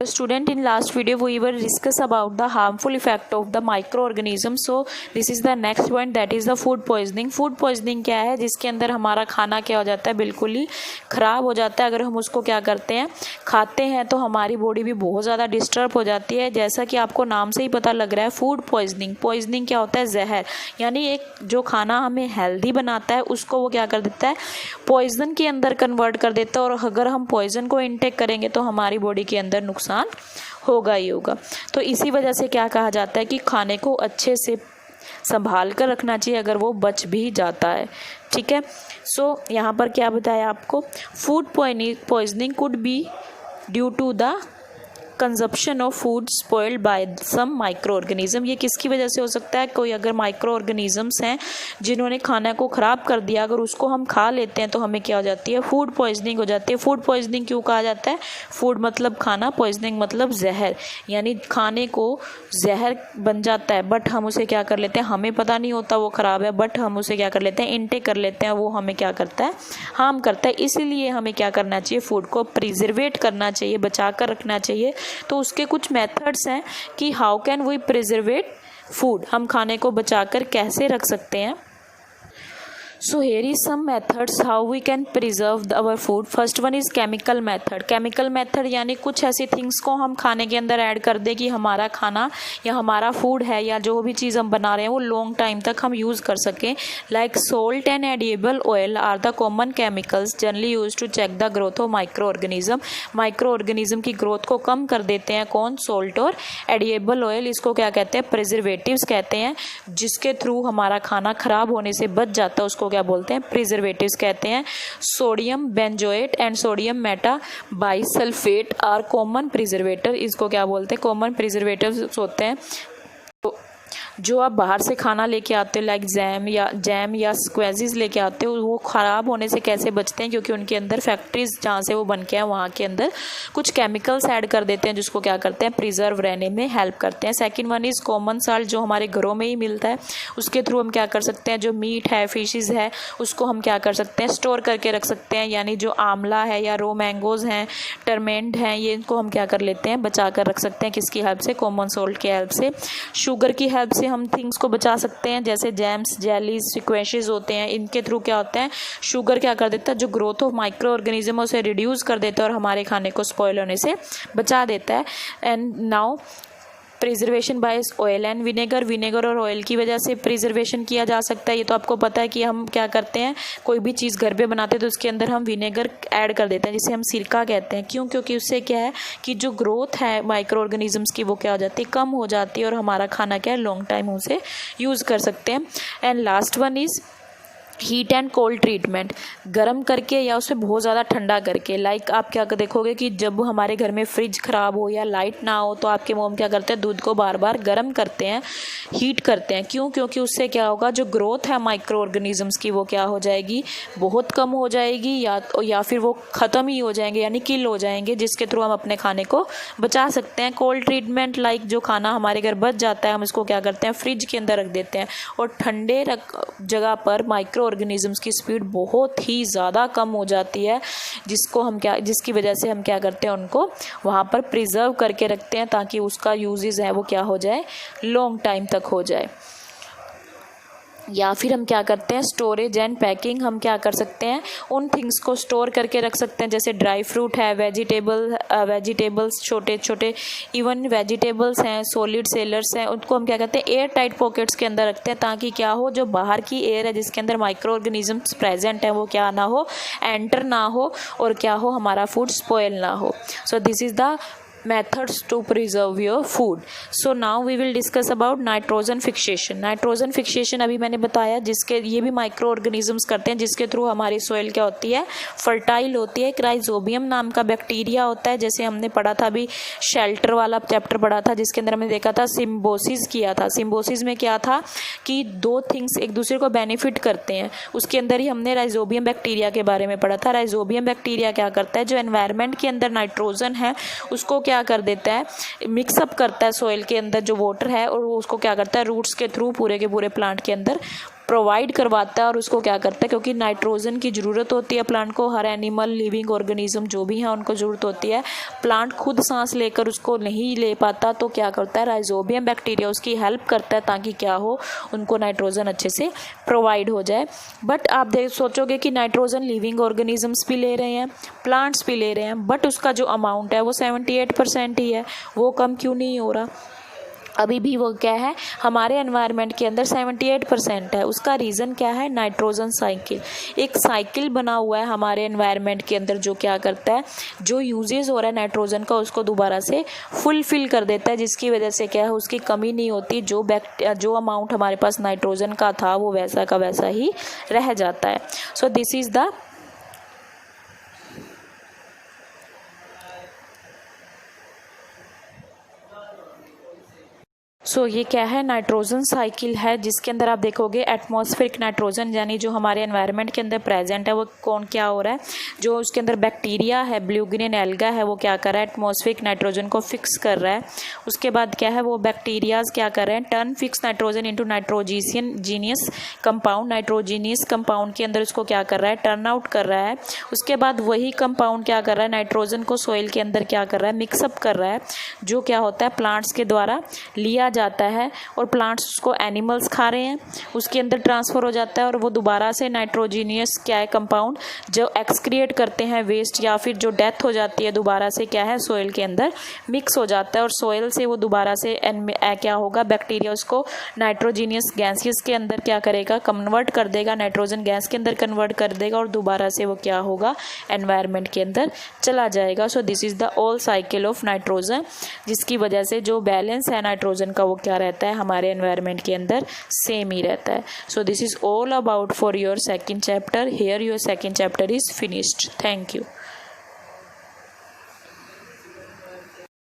Student, in last video we were discuss about the harmful effect of the microorganisms. So this is the next point, that is the food poisoning. Food poisoning क्या है? जिसके अंदर हमारा खाना क्या हो जाता है, बिल्कुल ही ख़राब हो जाता है। अगर हम उसको क्या करते हैं, खाते हैं, तो हमारी बॉडी भी बहुत ज़्यादा डिस्टर्ब हो जाती है। जैसा कि आपको नाम से ही पता लग रहा है, फूड पॉइजनिंग। पॉइजनिंग क्या होता है? जहर। यानी एक जो खाना हमें हेल्दी बनाता है उसको वो क्या कर देता है, पॉइजन के अंदर कन्वर्ट कर देता है। और अगर हम पॉइजन को इनटेक करेंगे तो हमारी बॉडी के अंदर नुकसान होगा ही होगा। तो इसी वजह से क्या कहा जाता है कि खाने को अच्छे से संभाल कर रखना चाहिए अगर वो बच भी जाता है। ठीक है। सो यहाँ पर क्या बताया आपको, food poisoning could be due to the consumption of food spoiled by some micro organism. ये किसकी वजह से हो सकता है? कोई अगर माइक्रो ऑर्गेनिजम्स हैं जिन्होंने खाना को ख़राब कर दिया, अगर उसको हम खा लेते हैं तो हमें क्या हो जाती है, फूड पॉइजनिंग हो जाती है। फूड पॉइजनिंग क्यों कहा जाता है? फूड मतलब खाना, पॉइजनिंग मतलब जहर। यानी खाने को जहर बन जाता है, बट हम उसे क्या कर लेते हैं, हमें पता नहीं होता वो ख़राब है, बट हम उसे क्या कर लेते हैं, इनटेक कर लेते हैं। वो हमें क्या करता है, हार्म करता है। इसीलिए हमें क्या करना चाहिए, फूड को प्रिजर्वेट करना चाहिए, बचा कर रखना चाहिए। तो उसके कुछ मेथड्स हैं कि हाउ कैन वी प्रिजर्वेट फूड, हम खाने को बचाकर कैसे रख सकते हैं। So here is some methods how we can preserve our food. First one is chemical method. Chemical method यानी कुछ ऐसी थिंग्स को हम खाने के अंदर ऐड कर दें कि हमारा खाना या हमारा फूड है या जो भी चीज़ हम बना रहे हैं वो लॉन्ग टाइम तक हम यूज़ कर सकें। Like salt and edible oil are the common chemicals generally use to check the growth of micro organism. Micro organism की ग्रोथ को कम कर देते हैं कौन? सोल्ट और एडिबल ऑयल। इसको क्या कहते हैं? प्रिजर्वेटिव्स कहते हैं। जिसके थ्रू हमारा खाना खराब होने से बच जाता है उसको क्या बोलते हैं? प्रिजर्वेटिव्स कहते हैं। Sodium benzoate and sodium meta bisulphate are common preservator. इसको क्या बोलते हैं? कॉमन प्रिजर्वेटिव्स होते हैं। जो आप बाहर से खाना लेके आते हो, लाइक जैम या स्क्वैजेस लेके आते हो, वो ख़राब होने से कैसे बचते हैं? क्योंकि उनके अंदर फैक्ट्रीज जहाँ से वो बन के हैं वहाँ के अंदर कुछ केमिकल्स ऐड कर देते हैं जिसको क्या करते हैं, प्रिजर्व रहने में हेल्प करते हैं। Second one is common salt, जो हमारे घरों में ही मिलता है। उसके थ्रू हम क्या कर सकते हैं, जो मीट है, फिशेज़ है, उसको हम क्या कर सकते हैं, स्टोर करके रख सकते हैं। यानी जो आंवला है या रो मैंगोज़ हैं, टर्मेंट हैं, ये इनको हम क्या कर लेते हैं, बचा कर रख सकते हैं। किसकी हेल्प से? कॉमन सॉल्ट की हेल्प से। शुगर की हेल्प से हम थिंग्स को बचा सकते हैं, जैसे जैम्स, जेलीज, स्क्वैशेस होते हैं। इनके थ्रू क्या होता है, शुगर क्या कर देता है, जो ग्रोथ ऑफ माइक्रो ऑर्गेनिज्म उसे रिड्यूस कर देता है और हमारे खाने को स्पॉइल होने से बचा देता है। And now preservation by oil and vinegar. Vinegar और ऑयल की वजह से प्रिजर्वेशन किया जा सकता है। ये तो आपको पता है कि हम क्या करते हैं, कोई भी चीज़ घर पे बनाते हैं तो उसके अंदर हम विनेगर ऐड कर देते हैं, जिसे हम सिरका कहते हैं। क्यों? क्योंकि उससे क्या है कि जो ग्रोथ है माइक्रो ऑर्गेनिजम्स की वो क्या हो जाती है, कम हो जाती है और हमारा खाना क्या है, लॉन्ग टाइम उसे यूज़ कर सकते हैं। And last one is heat and cold treatment. गर्म करके या उसे बहुत ज़्यादा ठंडा करके। लाइक आप क्या देखोगे कि जब हमारे घर में फ्रिज ख़राब हो या लाइट ना हो तो आपके मॉम क्या करते हैं, दूध को बार बार गर्म करते हैं, हीट करते हैं। क्यों? क्योंकि उससे क्या होगा, जो ग्रोथ है माइक्रो ऑर्गेनिजम्स की वो क्या हो जाएगी, बहुत कम हो जाएगी या फिर वो ख़त्म ही हो जाएंगे, यानी किल हो जाएंगे, जिसके थ्रू हम अपने खाने को बचा सकते हैं। कोल्ड ट्रीटमेंट, लाइक जो खाना हमारे घर बच जाता है हम इसको क्या करते हैं, फ्रिज के अंदर रख देते हैं और ठंडे जगह पर माइक्रो ऑर्गेनिजम्स की स्पीड बहुत ही ज़्यादा कम हो जाती है, जिसकी वजह से हम क्या करते हैं, उनको वहाँ पर प्रिजर्व करके रखते हैं ताकि उसका यूजेस है वो क्या हो जाए, लॉन्ग टाइम तक हो जाए। या फिर हम क्या करते हैं, स्टोरेज एंड पैकिंग। हम क्या कर सकते हैं, उन थिंग्स को स्टोर करके रख सकते हैं, जैसे ड्राई फ्रूट है, वेजिटेबल्स, छोटे छोटे इवन वेजिटेबल्स हैं, सॉलिड सेलर्स हैं, उनको हम क्या करते हैं, एयर टाइट पॉकेट्स के अंदर रखते हैं ताकि क्या हो, जो बाहर की एयर है जिसके अंदर माइक्रो ऑर्गेनिजम्स प्रेजेंट है वो क्या ना हो, एंटर ना हो और क्या हो, हमारा फूड स्पॉइल ना हो। So this is the methods to preserve your food. So now we will discuss about nitrogen fixation. Nitrogen fixation अभी मैंने बताया, जिसके ये भी माइक्रो ऑर्गेनिजम्स करते हैं, जिसके थ्रू हमारी सोइल क्या होती है, फर्टाइल होती है। एक राइजोबियम नाम का बैक्टीरिया होता है, जैसे हमने पढ़ा था अभी शेल्टर वाला चैप्टर पढ़ा था जिसके अंदर हमने देखा था सिम्बोसिस किया था। सिम्बोसिस में क्या था कि दो थिंग्स एक दूसरे को बेनिफिट करते हैं, उसके अंदर ही हमने राइजोबियम बैक्टीरिया के बारे में पढ़ा था। राइजोबियम बैक्टीरिया क्या करता है, जो एनवायरनमेंट के अंदर नाइट्रोजन है उसको क्या कर देता है, मिक्सअप करता है सोइल के अंदर जो वाटर है, और वो उसको क्या करता है, रूट्स के थ्रू पूरे के पूरे प्लांट के अंदर प्रोवाइड करवाता है और उसको क्या करता है, क्योंकि नाइट्रोजन की ज़रूरत होती है प्लांट को, हर एनिमल लिविंग ऑर्गेनिज्म जो भी है उनको ज़रूरत होती है। प्लांट खुद सांस लेकर उसको नहीं ले पाता तो क्या करता है, राइजोबियम बैक्टीरिया उसकी हेल्प करता है ताकि क्या हो, उनको नाइट्रोजन अच्छे से प्रोवाइड हो जाए। बट आप सोचोगे कि नाइट्रोजन लिविंग ऑर्गेनिजम्स भी ले रहे हैं, प्लांट्स भी ले रहे हैं, बट उसका जो अमाउंट है वो 78% ही है, वो कम क्यों नहीं हो रहा? अभी भी वो क्या है, हमारे एनवायरनमेंट के अंदर 78% है। उसका रीज़न क्या है, नाइट्रोजन साइकिल। एक साइकिल बना हुआ है हमारे एनवायरनमेंट के अंदर जो क्या करता है, जो यूजेस हो रहा है नाइट्रोजन का उसको दोबारा से फुलफिल कर देता है, जिसकी वजह से क्या है, उसकी कमी नहीं होती। जो अमाउंट हमारे पास नाइट्रोजन का था वो वैसा का वैसा ही रह जाता है। सो दिस इज़ द ये क्या है, नाइट्रोजन साइकिल है, जिसके अंदर आप देखोगे एटमॉस्फेरिक नाइट्रोजन यानी जो हमारे एनवायरनमेंट के अंदर प्रेजेंट है वो कौन क्या हो रहा है, जो उसके अंदर बैक्टीरिया है, ब्लू ग्रीन एल्गा है, वो क्या कर रहा है, एटमॉस्फेरिक नाइट्रोजन को फिक्स कर रहा है। उसके बाद क्या है, वो बैक्टीरियाज क्या कर रहे हैं, turn fix nitrogen into nitrogenous compound, nitrogenous compound के अंदर उसको क्या कर रहा है, टर्न आउट कर रहा है। उसके बाद वही कंपाउंड क्या कर रहा है, नाइट्रोजन को सोइल के अंदर क्या कर रहा है, मिक्सअप कर रहा है, जो क्या होता है प्लांट्स के द्वारा लिया जाता है और प्लांट्स उसको एनिमल्स खा रहे हैं, उसके अंदर ट्रांसफर हो जाता है और वो दोबारा से नाइट्रोजीनियस क्या है कंपाउंड जो एक्सक्रिएट करते हैं वेस्ट या फिर जो डेथ हो जाती है दोबारा से क्या है सोइल के अंदर मिक्स हो जाता है और सोइल से वो दोबारा से क्या होगा, बैक्टीरिया उसको नाइट्रोजीनियस गैसेस के अंदर क्या करेगा, कन्वर्ट कर देगा, नाइट्रोजन गैस के अंदर कन्वर्ट कर देगा और दोबारा से वो क्या होगा, एनवायरनमेंट के अंदर चला जाएगा। So this is the all cycle of nitrogen, जिसकी वजह से जो बैलेंस है नाइट्रोजन का वो क्या रहता है, हमारे एनवायरनमेंट के अंदर सेम ही रहता है। So this is all about for your second chapter. Here your second chapter is finished. Thank you.